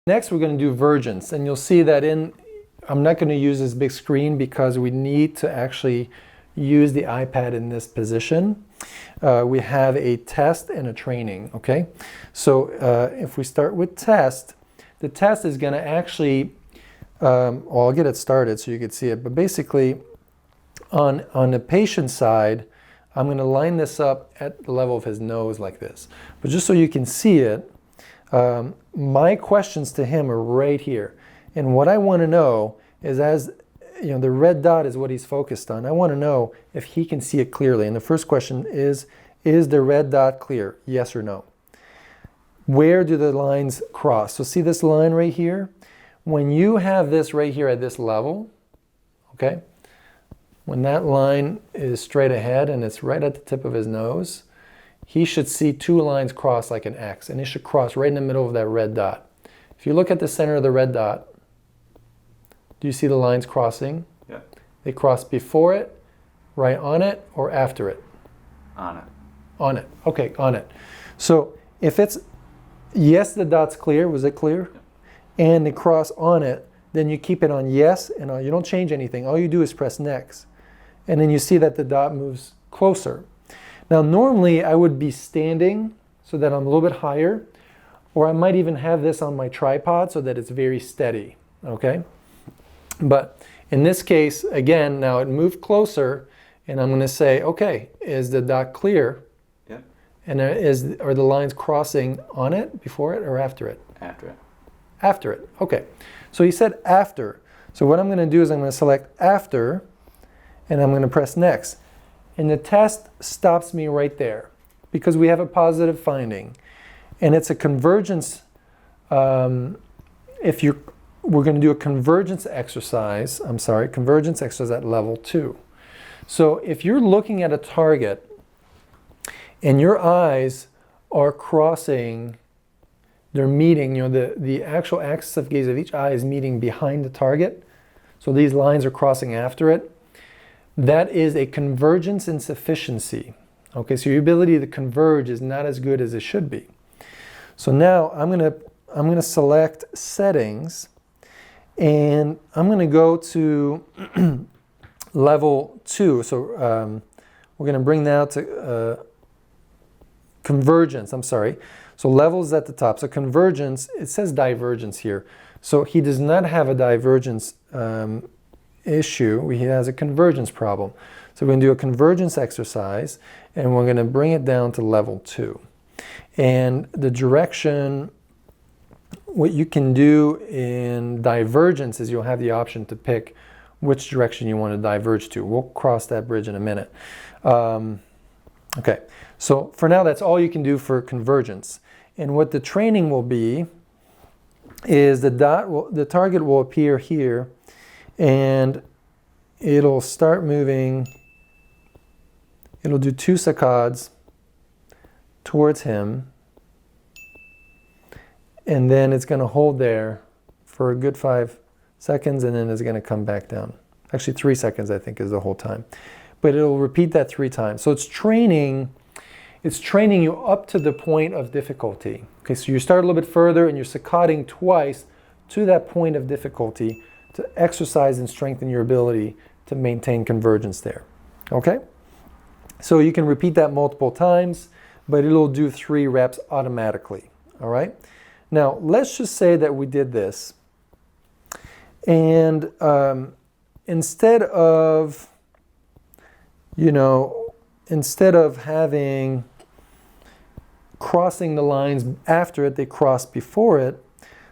Next, we're going to do Vergence, and you'll see that I'm not going to use this big screen because we need to actually use the iPad in this position. We have a test and a training, okay? So if we start with test, the test is going to actually, well, I'll get it started so you can see it, but basically on the patient side, I'm going to line this up at the level of his nose like this. But just so you can see it, my questions to him are right here. And what I want to know is, as you know, the red dot is what he's focused on. I want to know if he can see it clearly. And the first question is the red dot clear? Yes or no? Where do the lines cross? So see this line right here? When you have this right here at this level, okay, when that line is straight ahead and it's right at the tip of his nose, he should see two lines cross like an X, and it should cross right in the middle of that red dot. If you look at the center of the red dot, do you see the lines crossing? Yeah. They cross before it, right on it, or after it? On it. On it. Okay, on it. So if it's, yes, the dot's clear. Was it clear? Yeah. And they cross on it, then you keep it on yes, and you don't change anything. All you do is press next. And then you see that the dot moves closer. Now, normally I would be standing so that I'm a little bit higher, or I might even have this on my tripod so that it's very steady, okay? But in this case, again, now it moved closer, and I'm going to say, okay, is the dot clear? Yeah. And are the lines crossing on it, before it, or after it? After it. After it, okay. So he said after. So what I'm going to do is I'm going to select after, and I'm going to press next. And the test stops me right there because we have a positive finding. And it's a convergence. We're going to do a convergence exercise. Convergence exercise at level 2. So if you're looking at a target and your eyes are crossing, they're meeting, you know, the actual axis of gaze of each eye is meeting behind the target. So these lines are crossing after it. That is a convergence insufficiency. Okay, so your ability to converge is not as good as it should be. So now I'm gonna select settings, and I'm gonna go to level 2. So we're gonna bring now to convergence. So levels at the top. So convergence. It says divergence here. So he does not have a divergence issue. He has a convergence problem. So we're going to do a convergence exercise, and we're going to bring it down to level 2. And the direction, what you can do in divergence is you'll have the option to pick which direction you want to diverge to. We'll cross that bridge in a minute. Okay, so for now that's all you can do for convergence. And what the training will be is the target will appear here, and it'll start moving. It'll do 2 saccades towards him, and then it's going to hold there for a good 5 seconds, and then it's going to come back down. Actually 3 seconds, I think, is the whole time. But it'll repeat that 3 times. So it's training you up to the point of difficulty. Okay, so you start a little bit further and you're saccading twice to that point of difficulty to exercise and strengthen your ability to maintain convergence there. Okay? So you can repeat that multiple times, but it'll do 3 reps automatically. All right? Now, let's just say that we did this, and instead of having crossing the lines after it, they cross before it.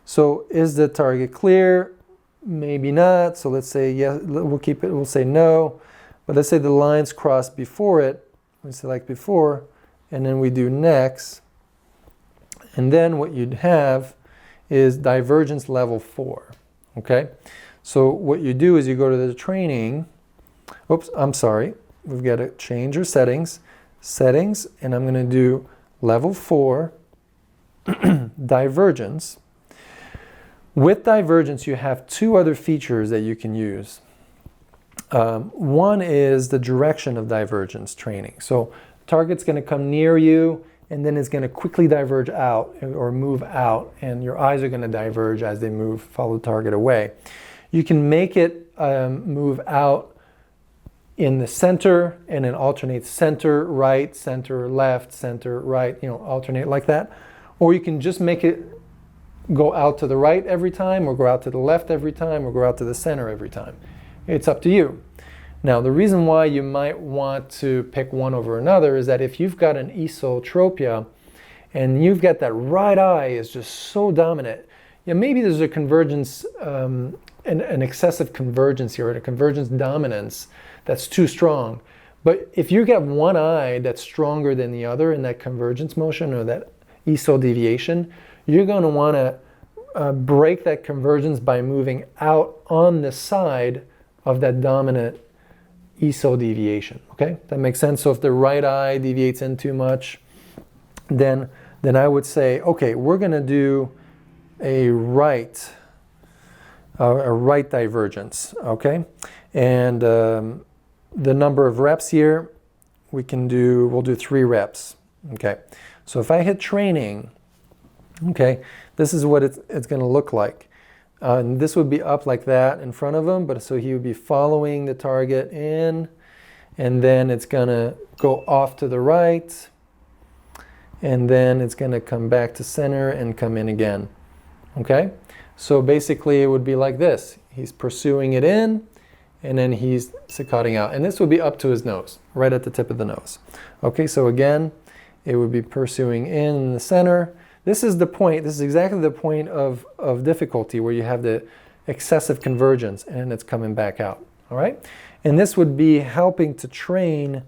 So is the target clear? Maybe not. So let's say yes, we'll keep it, we'll say no. But let's say the lines cross before it. We select before, and then we do next. And then what you'd have is divergence level 4. Okay? So what you do is you go to the training. Oops, I'm sorry. We've got to change our settings. Settings, and I'm going to do level 4, divergence. With divergence, you have 2 other features that you can use. One is the direction of divergence training. So target's going to come near you, and then it's going to quickly diverge out or move out, and your eyes are going to diverge as they move, follow the target away. You can make it move out in the center and then alternate center, right, center, right, alternate like that. Or you can just make it go out to the right every time, or go out to the left every time, or go out to the center every time. It's up to you. Now, the reason why you might want to pick one over another is that if you've got an esotropia and you've got that right eye is just so dominant, maybe there's a convergence, an excessive convergence here, or a convergence dominance that's too strong. But if you get one eye that's stronger than the other in that convergence motion or that ESO deviation, you're going to want to break that convergence by moving out on the side of that dominant ESO deviation. Okay, that makes sense. So if the right eye deviates in too much, then I would say, okay, we're going to do a right divergence. Okay, and the number of reps here, we'll do 3 reps. Okay, so if I hit training, okay, this is what it's going to look like. And this would be up like that in front of him, but so he would be following the target in, and then it's going to go off to the right, and then it's going to come back to center and come in again. Okay, so basically it would be like this. He's pursuing it in, and then he's saccading out, and this would be up to his nose, right at the tip of the nose. Okay, so again, it would be pursuing in the center. This is the point, this is exactly the point of difficulty where you have the excessive convergence and it's coming back out, all right? And this would be helping to train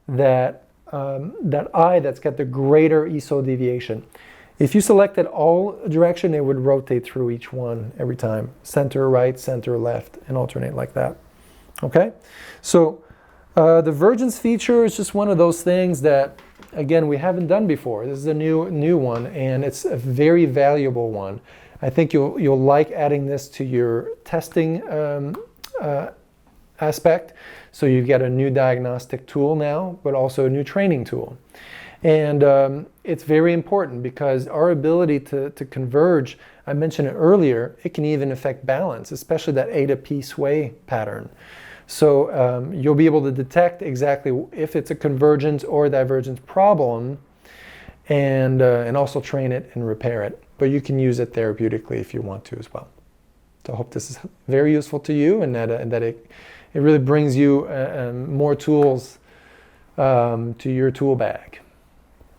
that eye that's got the greater ESO deviation. If you selected all direction, it would rotate through each one every time. Center, right, center, left, and alternate like that, okay? So the Vergence feature is just one of those things that, again, we haven't done before. This is a new one, and it's a very valuable one. I think you'll like adding this to your testing aspect. So you get a new diagnostic tool now, but also a new training tool. And it's very important because our ability to converge, I mentioned it earlier, it can even affect balance, especially that A to P sway pattern. So you'll be able to detect exactly if it's a convergence or a divergence problem, and also train it and repair it. But you can use it therapeutically if you want to as well. So I hope this is very useful to you, and that it really brings you more tools to your tool bag.